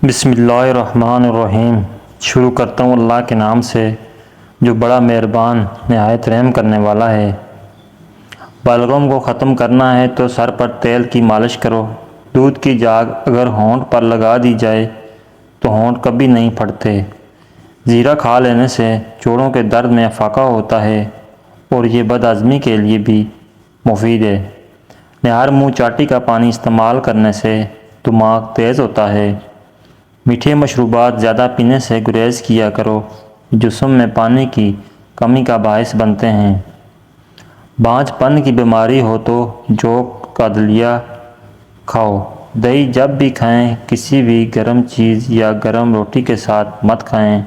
بسم اللہ الرحمن الرحیم۔ شروع کرتا ہوں اللہ کے نام سے جو بڑا مہربان نہایت رحم کرنے والا ہے۔ بلغم کو ختم کرنا ہے تو سر پر تیل کی مالش کرو۔ دودھ کی جاگ اگر ہونٹ پر لگا دی جائے تو ہونٹ کبھی نہیں پھٹتے۔ زیرہ کھا لینے سے جوڑوں کے درد میں افاقہ ہوتا ہے اور یہ بد ہضمی کے لیے بھی مفید ہے۔ نہار منہ چاٹی کا پانی استعمال کرنے سے دماغ تیز ہوتا ہے۔ میٹھے مشروبات زیادہ پینے سے گریز کیا کرو، جسم میں پانی کی کمی کا باعث بنتے ہیں۔ بانجھ پن کی بیماری ہو تو جوک کا دلیہ کھاؤ۔ دہی جب بھی کھائیں کسی بھی گرم چیز یا گرم روٹی کے ساتھ مت کھائیں۔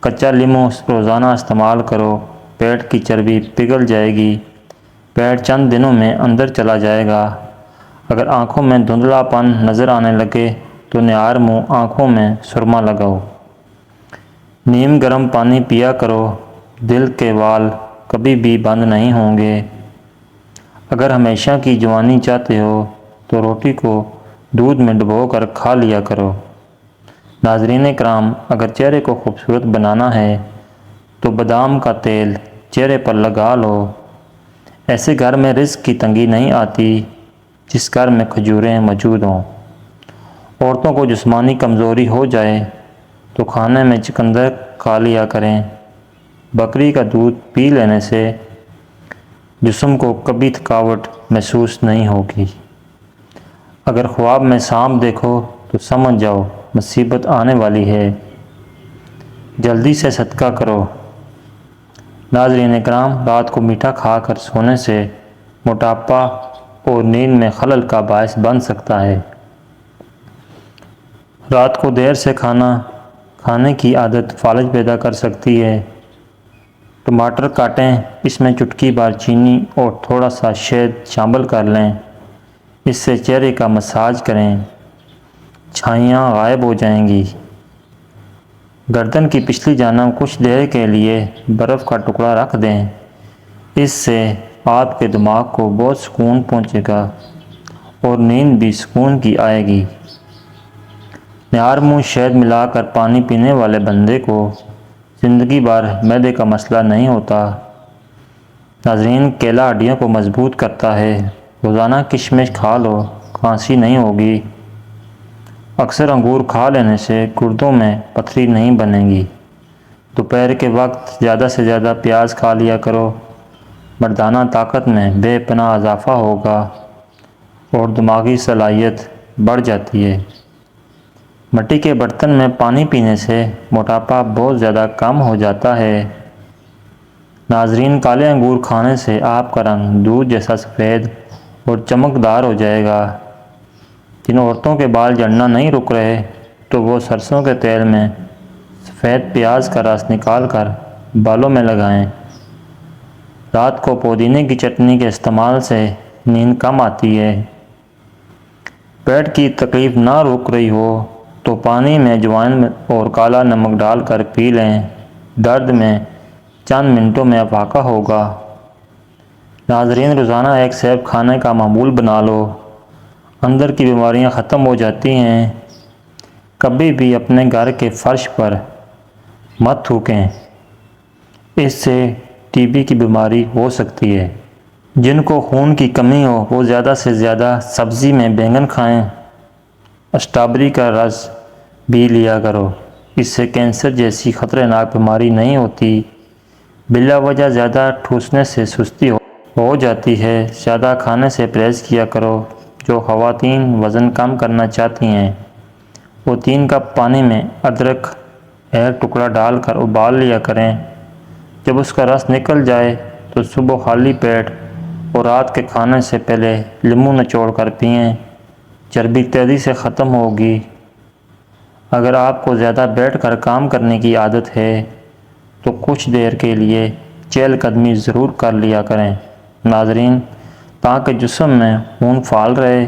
کچا لیموں روزانہ استعمال کرو، پیٹ کی چربی پگھل جائے گی، پیٹ چند دنوں میں اندر چلا جائے گا۔ اگر آنکھوں میں دھندلا پن نظر آنے لگے تو نہار منہ آنکھوں میں سرما لگاؤ۔ نیم گرم پانی پیا کرو، دل کے وال کبھی بھی بند نہیں ہوں گے۔ اگر ہمیشہ کی جوانی چاہتے ہو تو روٹی کو دودھ میں ڈبو کر کھا لیا کرو۔ ناظرین کرام، اگر چہرے کو خوبصورت بنانا ہے تو بادام کا تیل چہرے پر لگا لو۔ ایسے گھر میں رزق کی تنگی نہیں آتی جس گھر میں کھجوریں موجود ہوں۔ عورتوں کو جسمانی کمزوری ہو جائے تو کھانے میں چقندر کھا لیا کریں۔ بکری کا دودھ پی لینے سے جسم کو کبھی تھکاوٹ محسوس نہیں ہوگی۔ اگر خواب میں سانپ دیکھو تو سمجھ جاؤ مصیبت آنے والی ہے، جلدی سے صدقہ کرو۔ ناظرین کرام، رات کو میٹھا کھا کر سونے سے موٹاپا اور نیند میں خلل کا باعث بن سکتا ہے۔ رات کو دیر سے کھانے کی عادت فالج پیدا کر سکتی ہے۔ ٹماٹر کاٹیں، اس میں چٹکی بھر چینی اور تھوڑا سا شہد شامل کر لیں۔ اس سے چہرے کا مساج کریں، چھائیاں غائب ہو جائیں گی۔ گردن کی پچھلی جانب کچھ دیر کے لیے برف کا ٹکڑا رکھ دیں، اس سے آپ کے دماغ کو بہت سکون پہنچے گا اور نیند بھی سکون کی آئے گی۔ نہار منہ شہد ملا کر پانی پینے والے بندے کو زندگی بھر معدے کا مسئلہ نہیں ہوتا۔ ناظرین، کیلا ہڈیوں کو مضبوط کرتا ہے، روزانہ کشمش کھا لو، کھانسی نہیں ہوگی۔ اکثر انگور کھا لینے سے گردوں میں پتھری نہیں بنے گی۔ دوپہر کے وقت زیادہ سے زیادہ پیاز کھا لیا کرو، مردانہ طاقت میں بے پناہ اضافہ ہوگا اور دماغی صلاحیت بڑھ جاتی ہے۔ مٹی کے برتن میں پانی پینے سے موٹاپا بہت زیادہ کم ہو جاتا ہے۔ ناظرین، کالے انگور کھانے سے آپ کا رنگ دودھ جیسا سفید اور چمکدار ہو جائے گا۔ جن عورتوں کے بال جھڑنا نہیں رک رہے تو وہ سرسوں کے تیل میں سفید پیاز کا رس نکال کر بالوں میں لگائیں۔ رات کو پودینے کی چٹنی کے استعمال سے نیند کم آتی ہے۔ پیٹ کی تکلیف نہ رک رہی ہو تو پانی میں اجوائن اور کالا نمک ڈال کر پی لیں، درد میں چند منٹوں میں افاقہ ہوگا۔ ناظرین، روزانہ ایک سیب کھانے کا معمول بنا لو، اندر کی بیماریاں ختم ہو جاتی ہیں۔ کبھی بھی اپنے گھر کے فرش پر مت تھوکیں، اس سے ٹی بی کی بیماری ہو سکتی ہے۔ جن کو خون کی کمی ہو وہ زیادہ سے زیادہ سبزی میں بینگن کھائیں، اسٹرابیری کا رس بھی لیا کرو، اس سے کینسر جیسی خطرناک بیماری نہیں ہوتی۔ بلا وجہ زیادہ ٹھوسنے سے سستی ہو جاتی ہے، زیادہ کھانے سے پرہیز کیا کرو۔ جو خواتین وزن کم کرنا چاہتی ہیں وہ 3 کپ پانی میں ادرک ایک ٹکڑا ڈال کر ابال لیا کریں۔ جب اس کا رس نکل جائے تو صبح خالی پیٹ اور رات کے کھانے سے پہلے لیموں نچوڑ کر پئیں، چربی تیزی سے ختم ہوگی۔ اگر آپ کو زیادہ بیٹھ کر کام کرنے کی عادت ہے تو کچھ دیر کے لیے چہل قدمی ضرور کر لیا کریں، ناظرین، تاکہ جسم میں خون فعال رہے۔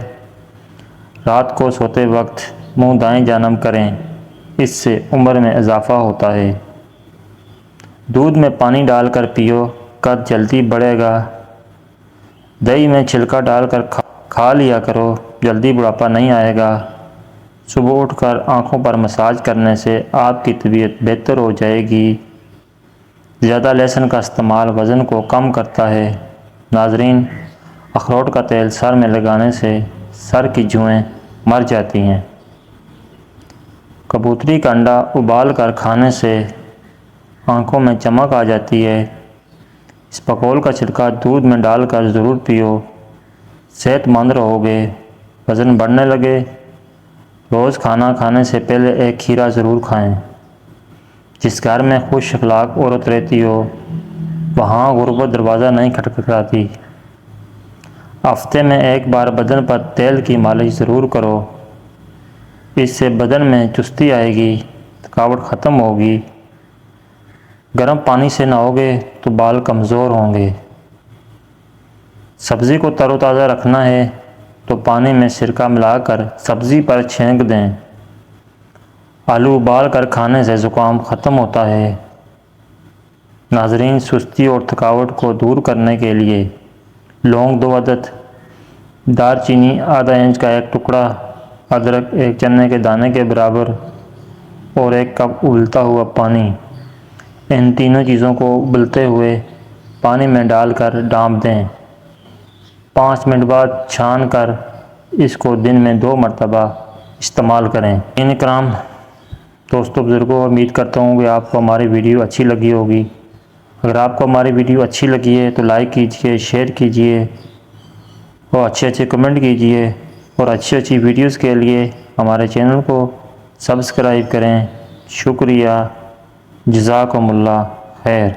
رات کو سوتے وقت منہ دائیں جانب کریں، اس سے عمر میں اضافہ ہوتا ہے۔ دودھ میں پانی ڈال کر پیو، قد جلدی بڑھے گا۔ دہی میں چھلکا ڈال کر کھا لیا کرو، جلدی بڑھاپا نہیں آئے گا۔ صبح اٹھ کر آنکھوں پر مساج کرنے سے آپ کی طبیعت بہتر ہو جائے گی۔ زیادہ لہسن کا استعمال وزن کو کم کرتا ہے۔ ناظرین، اخروٹ کا تیل سر میں لگانے سے سر کی جوئیں مر جاتی ہیں۔ کبوتری کا انڈا ابال کر کھانے سے آنکھوں میں چمک آ جاتی ہے۔ اس پکول کا چھلکا دودھ میں ڈال کر ضرور پیو، صحت مند رہو گے۔ وزن بڑھنے لگے، روز کھانا کھانے سے پہلے ایک کھیرا ضرور کھائیں۔ جس گھر میں خوش اخلاق عورت رہتی ہو وہاں غربت دروازہ نہیں کھٹکھٹاتی۔ ہفتے میں ایک بار بدن پر تیل کی مالش ضرور کرو، اس سے بدن میں چستی آئے گی، تھکاوٹ ختم ہوگی۔ گرم پانی سے نہاؤ گے تو بال کمزور ہوں گے۔ سبزی کو تر و تازہ رکھنا ہے تو پانی میں سرکہ ملا کر سبزی پر چھینک دیں۔ آلو ابال کر کھانے سے زکام ختم ہوتا ہے۔ ناظرین، سستی اور تھکاوٹ کو دور کرنے کے لیے لونگ 2 عدد، دار چینی آدھا انچ کا ایک ٹکڑا، ادرک 1 چنے کے دانے کے برابر اور 1 کپ ابلتا ہوا پانی، ان تینوں چیزوں کو ابلتے ہوئے پانی میں ڈال کر ڈانپ دیں۔ 5 منٹ بعد چھان کر اس کو دن میں 2 مرتبہ استعمال کریں۔ اکرام دوستوں بزرگوں، امید کرتا ہوں کہ آپ کو ہماری ویڈیو اچھی لگی ہوگی۔ اگر آپ کو ہماری ویڈیو اچھی لگی ہے تو لائک کیجئے، شیئر کیجئے اور اچھے کمنٹ کیجئے، اور اچھی ویڈیوز کے لیے ہمارے چینل کو سبسکرائب کریں۔ شکریہ، جزاکم اللہ خیر۔